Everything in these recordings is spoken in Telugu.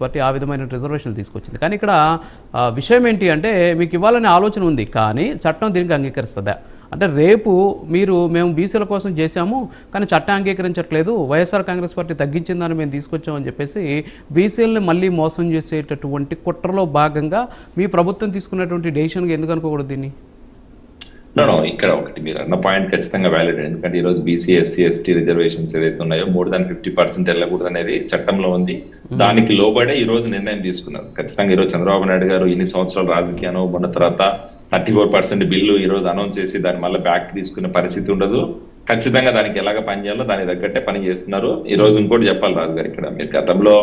పార్టీ ఆ విధమైన రిజర్వేషన్లు తీసుకొచ్చింది. కానీ ఇక్కడ విషయం ఏంటి అంటే మీకు ఇవ్వాలనే ఆలోచన ఉంది, కానీ చట్టం దీనికి అంగీకరిస్తుందా అంటే రేపు మేము బీసీల కోసం చేశాము కానీ చట్టం అంగీకరించట్లేదు, వైఎస్ఆర్ కాంగ్రెస్ పార్టీ తగ్గించిందని మేము తీసుకొచ్చామని చెప్పేసి బీసీలని మళ్ళీ మోసం చేసేటటువంటి కుట్రలో భాగంగా మీ ప్రభుత్వం తీసుకున్నటువంటి డెసిషన్గా ఎందుకు అనుకోకూడదు దీన్ని? ఇక్కడ ఒకటి మీరు అన్న పాయింట్ ఖచ్చితంగా వ్యాలిడ్. ఎందుకంటే ఈ రోజు బీసీ ఎస్సీ ఎస్టీ రిజర్వేషన్స్ ఏదైతే ఉన్నాయో మోర్ దాన్ 50% వెళ్ళకూడదు అనేది చట్టంలో ఉంది. దానికి లోబడే ఈ రోజు నిర్ణయం తీసుకున్నారు. ఖచ్చితంగా ఈ రోజు చంద్రబాబు నాయుడు గారు ఇన్ని సంవత్సరాలు రాజకీయ అనుభవం ఉన్న తర్వాత 34% బిల్లు ఈ రోజు అనౌన్స్ చేసి దాని మళ్ళీ బ్యాక్ తీసుకునే పరిస్థితి ఉండదు. ఖచ్చితంగా దానికి ఎలాగ పనిచేయాలో దానికి తగ్గట్టే పని చేస్తున్నారు. ఈ రోజు ఇంకోటి చెప్పాలి రాజు గారు, ఇక్కడ మీరు గతంలో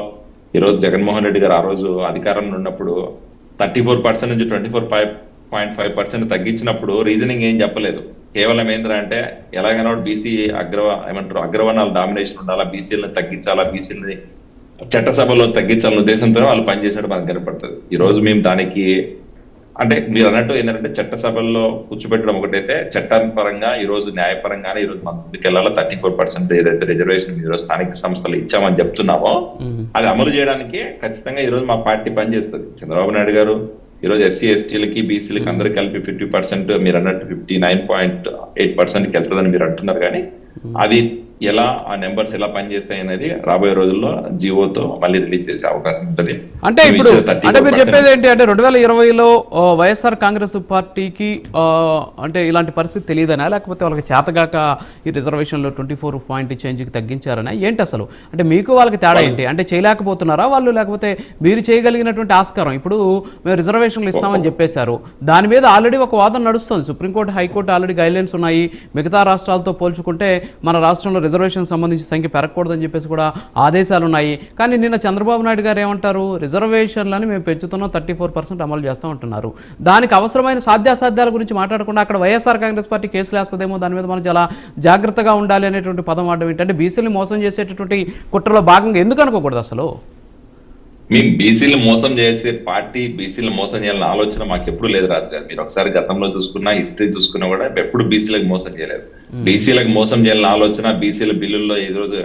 ఈ రోజు జగన్మోహన్ రెడ్డి గారు ఆ రోజు అధికారంలో ఉన్నప్పుడు 34% నుంచి 24.5% తగ్గించినప్పుడు రీజనింగ్ ఏం చెప్పలేదు. కేవలం ఏంటంటే ఎలాగైనా బీసీ అగ్రవర్ణాల డామినేషన్ ఉండాలా, బీసీలను తగ్గించాలా, బీసీలని చట్టసభలో తగ్గించాలనే ఉద్దేశంతో వాళ్ళు పనిచేసినట్టు మనకు కనపడుతుంది. ఈ రోజు మేము దానికి అంటే మీరు అన్నట్టు ఏంటంటే చట్టసభల్లో కూర్చోబెట్టడం ఒకటైతే చట్టం పరంగా ఈ రోజు న్యాయపరంగానే ఈ రోజు మన ముందుకు వెళ్ళాలో 34% ఏదైతే రిజర్వేషన్ ఈ రోజు స్థానిక సంస్థలు ఇచ్చామని చెప్తున్నామో అది అమలు చేయడానికి ఖచ్చితంగా ఈ రోజు మా పార్టీ పనిచేస్తుంది. చంద్రబాబు నాయుడు గారు ఈ రోజు ఎస్సీ ఎస్టీలకి బీసీలకి అందరికి కలిపి 50%, మీరు అన్నట్టు 59.8%కి వెళ్తుందని మీరు అంటున్నారు. కానీ అది ఎలా ఆ నెంబర్స్ ఎలా పనిచేస్తాయి అనేది రాబోయే రోజుల్లో జియోతో మళ్ళీ రిలీజ్ చేసే అవకాశం ఉంటుంది. అంటే ఇప్పుడు అంటే మీరు చెప్పేది ఏంటి అంటే 2020లో వైఎస్ఆర్ కాంగ్రెస్ పార్టీకి అంటే ఇలాంటి పరిస్థితి తెలియదనా, లేకపోతే వాళ్ళకి చేతగాక ఈ రిజర్వేషన్లో 24 పాయింట్ చేంజ్కి తగ్గించారనా ఏంటి అసలు? అంటే మీకు వాళ్ళకి తేడా ఏంటి? అంటే చేయలేకపోతున్నారా వాళ్ళు, లేకపోతే మీరు చేయగలిగినటువంటి ఆస్కారం? ఇప్పుడు మేము రిజర్వేషన్లు ఇస్తామని చెప్పేశారు, దాని మీద ఆల్రెడీ ఒక వాదన నడుస్తుంది. సుప్రీంకోర్టు హైకోర్టు ఆల్రెడీ గైడ్లైన్స్ ఉన్నాయి. మిగతా రాష్ట్రాలతో పోల్చుకుంటే మన రాష్ట్రంలో రిజర్వేషన్ సంబంధించి సంఖ్య పెరగకూడదని చెప్పేసి కూడా ఆదేశాలు ఉన్నాయి. కానీ నిన్న చంద్రబాబు నాయుడు గారు ఏమంటారు, రిజర్వేషన్లని మేము పెంచుతున్నాం, 34% అమలు చేస్తూ ఉంటున్నారు. దానికి అవసరమైన సాధ్యాసాధ్యాల గురించి మాట్లాడకుండా అక్కడ వైఎస్ఆర్ కాంగ్రెస్ పార్టీ కేసులు వేస్తుందేమో, దాని మీద మనం చాలా జాగ్రత్తగా ఉండాలి అనేటువంటి పదం వాడడం ఏంటంటే బీసీలు మోసం చేసేటటువంటి కుట్రలో భాగంగా ఎందుకు అనుకోకూడదు అసలు? మేము బీసీలు మోసం చేసే పార్టీ, బీసీలు మోసం చేయాలన్న ఆలోచన మాకు ఎప్పుడు లేదు రాజు గారు. మీరు ఒకసారి గతంలో చూసుకున్నా, హిస్టరీ చూసుకున్నా కూడా ఎప్పుడు బీసీలకు మోసం చేయలేదు. బీసీలకు మోసం చేయాలన్న ఆలోచన, బీసీల బిల్లుల్లో ఈ రోజు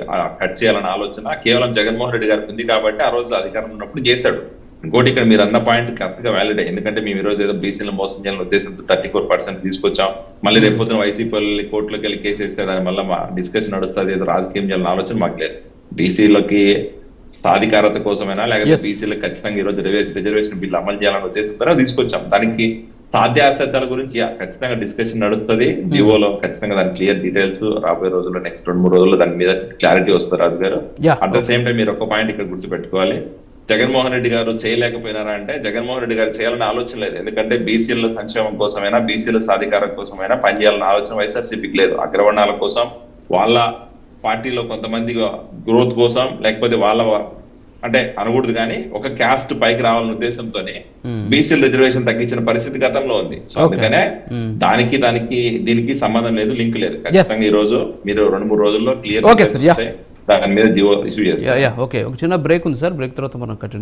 కట్ చేయాలన్న ఆలోచన కేవలం జగన్మోహన్ రెడ్డి గారికి ఉంది కాబట్టి ఆ రోజు అధికారం ఉన్నప్పుడు చేశాడు. ఇంకోటి ఇక్కడ మీరు అన్న పాయింట్ కరెక్ట్ గా వ్యాలిడ్. ఎందుకంటే మేము ఈ రోజు ఏదో బీసీలు మోసం చేయాలన్న ఉద్దేశంతో 34% తీసుకొచ్చాం. మళ్ళీ రేపొద్దున వైసీపీ కోర్టులోకి వెళ్ళి కేసు వేస్తే దాని వల్ల మా డిస్కషన్ నడుస్తుంది, ఏదో రాజకీయం చేయాలన్న ఆలోచన మాకు లేదు. బీసీలకి సాధికారత కోసమైనా లేకపోతే బీసీలకు ఖచ్చితంగా ఈ రోజు రిజర్వేషన్ బిల్లు అమలు చేయాలనే ఉద్దేశంతో తీసుకొచ్చాం. దానికి సాధ్యాసాధ్యాల గురించి ఖచ్చితంగా డిస్కషన్ నడుస్తుంది. జియోలో ఖచ్చితంగా దాని క్లియర్ డీటెయిల్స్ రాబోయే రోజుల్లో నెక్స్ట్ 2-3 రోజుల్లో దాని మీద క్లారిటీ వస్తుంది రాజు గారు. అట్ ద సేమ్ టైం మీరు ఒక పాయింట్ ఇక్కడ గుర్తుపెట్టుకోవాలి, జగన్మోహన్ రెడ్డి గారు చేయలేకపోయినారా అంటే జగన్మోహన్ రెడ్డి గారు చేయాలని ఆలోచన లేదు. ఎందుకంటే బీసీల సంక్షేమం కోసమైనా బీసీల సాధికారం కోసమైనా పనిచేయాలన్న ఆలోచన వైఎస్ఆర్సీపీకి లేదు. అగ్రవర్ణాల కోసం, వాళ్ళ పార్టీలో కొంతమంది గ్రోత్ కోసం, లేకపోతే వాళ్ళ అంటే అనకూడదు కానీ ఒక క్యాస్ట్ పైకి రావాలనే ఉద్దేశంతోనే బీసీల రిజర్వేషన్ తగ్గించిన పరిస్థితి గతంలో ఉంది. సో అందుకనే దీనికి సంబంధం లేదు, లింక్ లేదు. ఖచ్చితంగా ఈ రోజు మీరు 2-3 రోజుల్లో క్లియర్ దాని మీద జియో ఇష్యూ చేస్తారు. ఒక చిన్న బ్రేక్ ఉంది సార్, బ్రేక్ తర్వాత మనం కంటిన్యూ